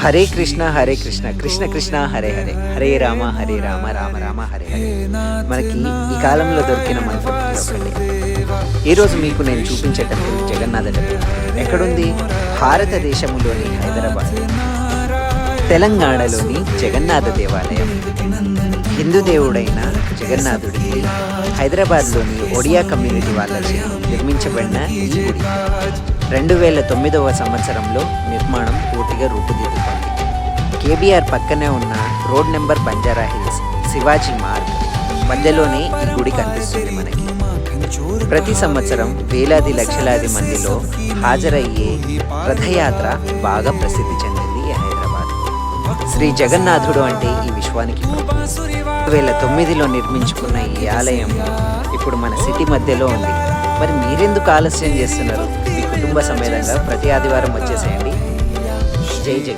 హరే కృష్ణ కృష్ణ కృష్ణ హరే హరే, హరే రామ రామ రామ హరే హరే. మనకి ఈ కాలంలో దొరికిన మంత్రం ఒకటి. ఈరోజు మీకు నేను చూపించే టెంపుల్ జగన్నాథ టెంపుల్ ఎక్కడుంది? భారతదేశంలోని హైదరాబాద్, తెలంగాణలోని జగన్నాథ దేవాలయం. హిందూ దేవుడైన జగన్నాథుడికి హైదరాబాద్లోని ఒడియా కమ్యూనిటీ వాళ్ళచే నిర్మించబడిన ఈ గుడి 2009వ సంవత్సరంలో నిర్మాణం పూర్తిగా రూపుదిద్దుకుంది. కేబీఆర్ పక్కనే ఉన్న road number Banjara hills, Shivaji Marg మధ్యలోనే ఈ గుడి కనిపిస్తుంది మనకి. ప్రతి సంవత్సరం వేలాది లక్షలాది మందిలో హాజరయ్యే రథయాత్ర బాగా ప్రసిద్ధి చెందింది ఈ హైదరాబాద్. శ్రీ జగన్నాథుడు అంటే ఈ విశ్వానికి 2009లో నిర్మించుకున్న ఈ ఆలయం ఇప్పుడు మన సిటీ మధ్యలో ఉంది. మరి మీరెందుకు ఆలస్యం చేస్తున్నారు? మీ కుటుంబ సమేతంగా ప్రతి ఆదివారం వచ్చేసేయండి. జై జగన్.